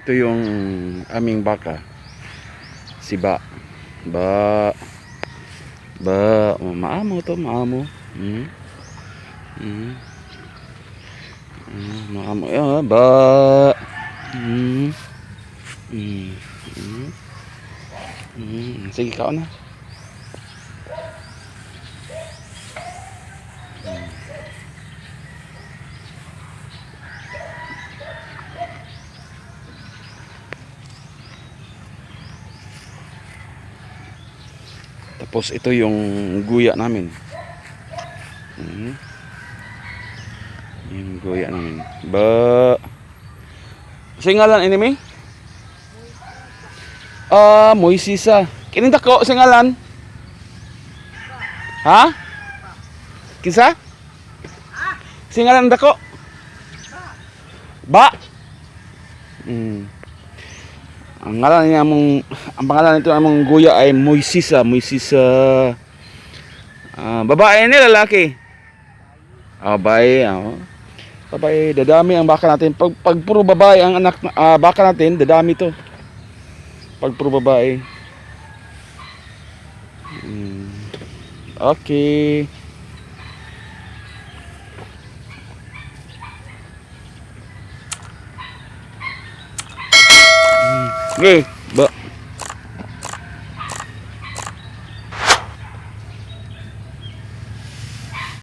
Ito yung aming baka. Si Ba. Ba. Ba. Oh, maamo to, maamo. Maamo. Ba. Hmm. Hmm. Hmm. Sige, kao na. Tapos ito yung guya namin. Yung guya namin. Ba. Singalan ini Moisisa. Kining dako singalan? Ha? Kinsa? Singalan dako? Ba. Ang ngalan niya ang pangalan nito among guya ay Moisisa. Moisisa. Babae ni lalaki? Babae. Babae, dadami ang baka natin. Pag puro babae ang anak baka natin, dadami to. Pag puro babae. Okay. Okay, ba.